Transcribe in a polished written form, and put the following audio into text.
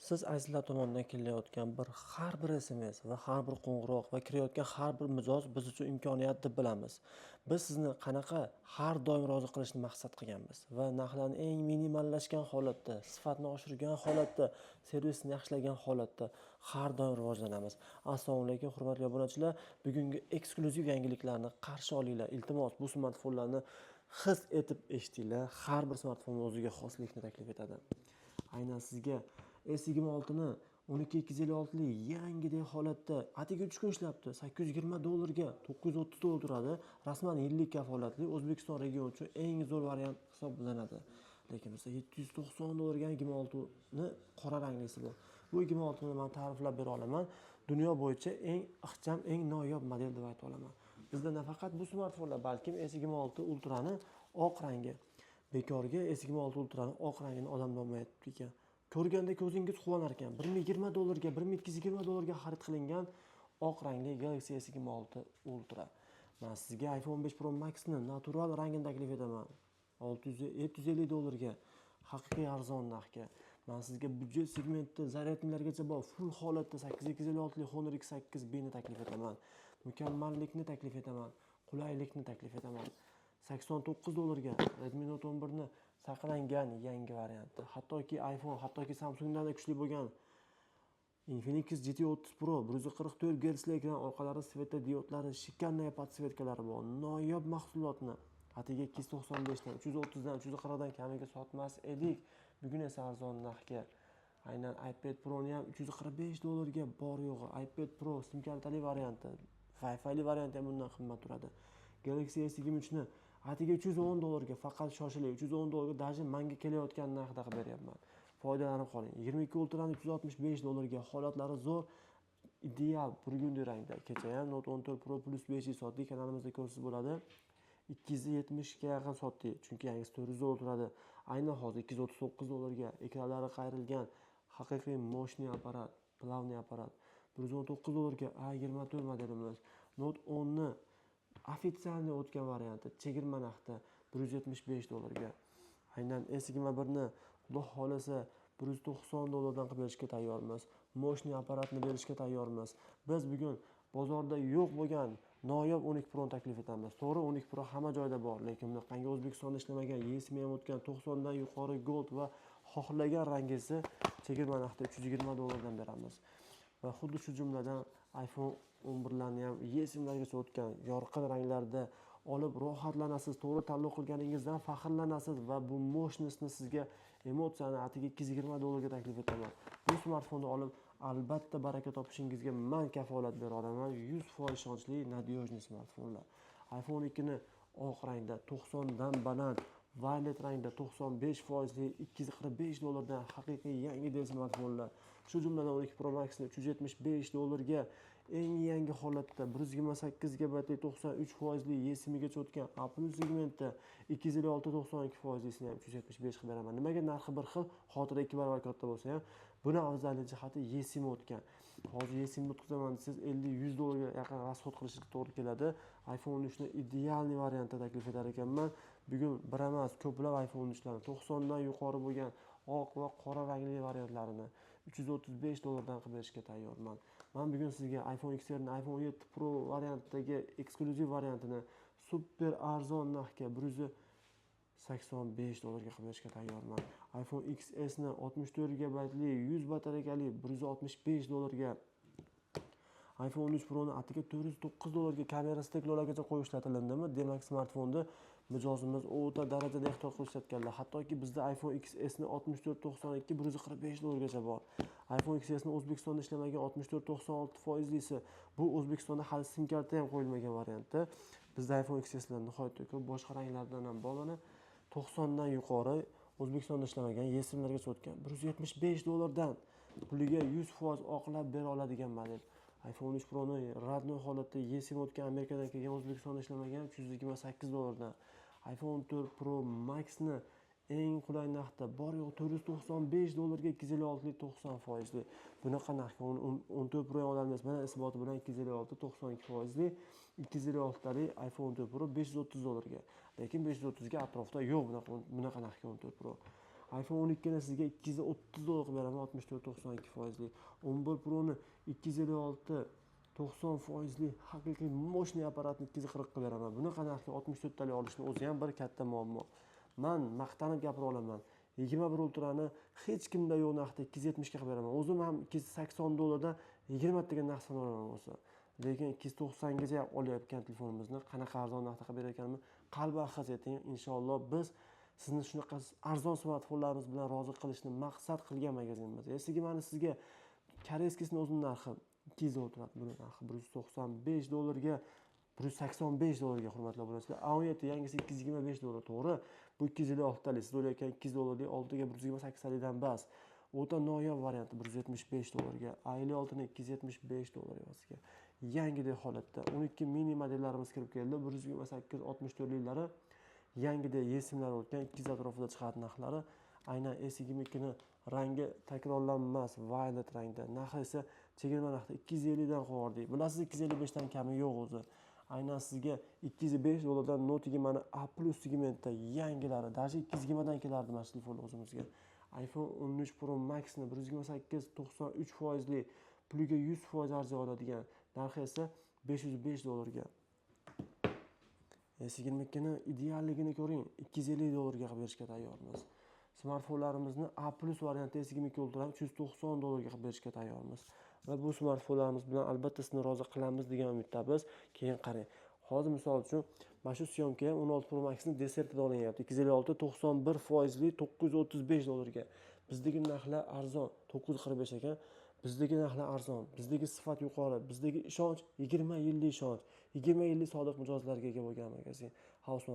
Siz azizlar tomonidan kelayotgan har bir SMS va har bir qo'ng'iroq va kirayotgan har bir mijoz biz uchun imkoniyat deb bilamiz. Biz sizni qanaqa har doim rozi qilishni maqsad qilganmiz va narxlarni eng minimallashgan holatda, sifatni oshirgan holatda, servisni yaxshilagan holatda har doim rivojlanamiz. Assalomu alaykum hurmatli obunachilar. Bugungi eksklyuziv yangiliklarni qarshi olinglar. Iltimos, bu smartfonlarni his etib eshitinglar. Har bir smartfon o'ziga xoslikni taklif etadi. Aynan sizga S26 ni 12256 yangidek holatda atigi 3 kun ishlabdi. $820 $930 turadi. Rasman yillik kafolatli O'zbekiston regioni uchun eng zo'r variant hisoblanadi. Lekin bizda $790 ga 26 ni qora ranglisi bor. Bu 26 ni men ta'riflab bera olaman. Dunyo bo'yicha eng ixcham, eng noyob model deb ayta olaman. Bizda nafaqat bu smartfonlar, balkim S26 Ultra ni oq rangi. Bekorga S26 Ultra ni oq rangini odam olmayapti ekan. Ko'rganda ko'zingiz quvonar ekan. $1020 ga, $1220 ga xarid qilingan oq rangli Galaxy S26 Ultra. Men sizga iPhone 15 Pro Max ni natural rangini taklif etaman. $750 ga, haqiqiy arzon narxga. Men sizga budjet segmentda zaryadnilargacha bor full holatda 8256 li Honor X8B ni taklif etaman. Mukammallikni taklif etaman. Qulaylikni taklif etaman. $89 ga Redmi Note 11 ni saqlangan yangi varianti. Hattoki iPhone, hattoki Samsungdan kuchli bo'lgan Infinix GT30 Pro 144 Hz ekran, orqalari svetodiodlari, shikanniy podsvetkalari bor. Noyob mahsulotni atigi 295 dan, 330 dan, 340 dan kamiga sotmas edik. Bugun esa arzon narxga. Aynan iPad Pro ni ham $345 ga bor yo'g'i. iPad Pro sim kartali varianti, Wi-Fi li varianti ham bundan qimmat turadi. Galaxy S23 ni atigi $310 ga, faqat shoshiling. $310 ga даже menga kelayotgan narxda qilib beryapman. Foydalanib qoling. 22 Ultra ni $365 ga, holatlari zo'r, ideal burgundiy rangda. Kecha ham Note 14 Pro Plus 5G sotdik, kanalimizda ko'rsiz bo'ladi. 270 ga yaqin sotdik, chunki yangisi $400 turadi. Aynan hozir $239 ga ekranlari qayrilgan haqiqiy moshniy apparat, plavniy apparat. $119 ga A24 modelimiz. Note 10 ni ofitsialniy o'tgan varianti chegirma narxda $175 ga. Aynan S21 ni xudo xolasa $190 dan qilib berishga tayyormiz. Moshniy apparatni berishga tayyormiz. Biz bugun bozorda yo'q bo'lgan noyob 12 Pro ni taklif etamiz. To'g'ri, 12 Pro hamma joyda bor, lekin bunaqangi O'zbekistonda ishlamagan, YSM ham o'tgan 90 dan yuqori Gold va xohlagan rangingizni chegirma narxda $320 dan beramiz. Va xuddi shu jumladan iPhone 11 larni ham YSMlargacha o'tgan yorqin ranglarda olib rohatlanasiz, to'g'ri tanlov qilganingizdan faxrlanasiz va bu moshnisni sizga emotsiyani atigi $220 ga taklif etaman. Bu smartfonni olib albatta baraka topishingizga men kafolat bera olaman. 100% ishonchli, nadejniy smartfonlar. iPhone 2 ni oq rangda 90 dan baland, violet rangda 95% li $245 dan haqiqiy yangi del smartfonlar. Shu jumladan 12 Pro Max ni $375 ga, eng yangi holatda 128 GB 93% li YSM gacha o'tgan A+ segmentda 256 92% ni ham 375 qilib beraman. Nimaga narxi bir xil, xotira 2 barobar katta bo'lsa ham, buni afzallik jihati YSM o'tgan. Hozir YSM o'tkazaman desangiz $50-100 ga yaqin rasxod qilishga to'g'ri keladi. iPhone 13 ni idealniy variantda taklif etar ekanman. Bugun bir emas, ko'plab iPhone 13larni 90 dan yuqori bo'lgan oq va qora rangli variantlarini $335 dan qilib berishga tayyorman. Men bugun sizga iPhone XR ni iPhone 7 Pro variantidagi eksklyuziv variantini super arzon narxga $185 ga qilib berishga tayyorman. iPhone XS ni 64 GB li 100 batareyali $165 ga, iPhone 13 Pro ni atiga $409 ga kamerasi teknologiyaga qo'yib ishlatilindimi? Demak, smartfonni mijozimiz o'ta darajada ehtiyot qilib ishlatganlar. Hattoki bizda iPhone XS ni 6492 $145 gacha bor. iPhone XS ni O'zbekistonda ishlamagan 64-96% lisi. Bu O'zbekistonda hali sim karta ham qo'yilmagan variantda. Bizda iPhone XS lar nihoyatda ko'p, boshqa ranglardan ham bor. Mana 90 dan yuqori O'zbekistonda ishlamagan, YSMlargacha o'tgan $175 dan puliga 100% oqlab bera oladigan model. iPhone 13 Pro ni radnoy holatda YSM o'tgan, Amerikadan kelgan, O'zbekistonda ishlamagan $328 dan. iPhone 14 Pro Max ni eng qulay narxda bor yo'q $495 ga 256 li 90% li. Bunaqa narxga 14 Pro ham olamiz. Mana isboti bilan 256 92% li, 256 talik iPhone 14 Pro $530 ga. Lekin 530 ga atrofda yo'q bunaqa narxga 14 Pro. iPhone 12 ni sizga 230 dollar qilib beraman, 64.92 foizli. 11 Pro ni 256 90 foizli haqiqiy moshniy apparatni 240 qilib beraman. Bunaqa narxga 64 talik olishni o'zi ham bir katta muammo. Men maqtanib gapira olaman. 21 ultrani hech kimda yo'q narxda 270 ga qilib beraman. O'zim ham 280 dollardan 20 taga narx so'raman bo'lsa. Lekin 290 gacha olayotgan telefonimizni qanaqa arzon narxda qilib berayotganimni qalban his eting. Inshaalloh biz sizni shunaqa arzon smartfonlarimiz bilan rozi qilishni maqsad qilgan magazinimiz. Esligi mana sizga koreyskisini o'zining narxi 200 dollar turadi. Buni narxi 195 dollarga 185 dollarga hurmatli obunachilar. A17 yangisi 225 dollar, to'g'ri. Bu 256 talik. Siz o'ylayotgan 200 dollarlik 6 ga 128 talikdan bas. O'ta noyob varianti 175 dollarga, A56 ni 275 dollar evaziga. Yangidek holatda 12 mini modellarimiz kirib keldi. 128 64 liklari yangidek yesimlar o'tgan 200 atrofida chiqadi narxlari. Aynan S22 ni rangi takrorlanmas violet rangda. Narxi esa chegirma narxda 250 dan qo'yardik. Bilasiz, 255 dan kami yo'q o'zi. Aynan sizga 205 dollardan Note 20 ni A+ segmentda yangilari, даже 220 dan kelardi mana shu telefon o'zimizga. iPhone 13 Pro Max ni 128 93 foizli, puliga 100% arzon oladigan. Narxi esa 505 dollarga. S22 ni idealligini ko'ring, 250 dollarga qilib berishga tayyormiz. Smartfonlarimizni A+ varianti S22 Ultra 390 dollarga qilib berishga tayyormiz. Va bu smartfonlarimiz bilan albatta sizni rozi qilamiz degan umiddamiz. Keyin qarang. Hozir misol uchun mana shu syomka ham 16 Pro Max ni desertida olinyapti. 256 91 foizli 935 dollarga. Bizdagi narxlar arzon 945 ekan. Bizdagi narxlar arzon, bizdagi sifat yuqori, bizdagi ishonch 20 yillik ishonch, 20 yillik sodiq mijozlarga ega bo'lgan magazin. House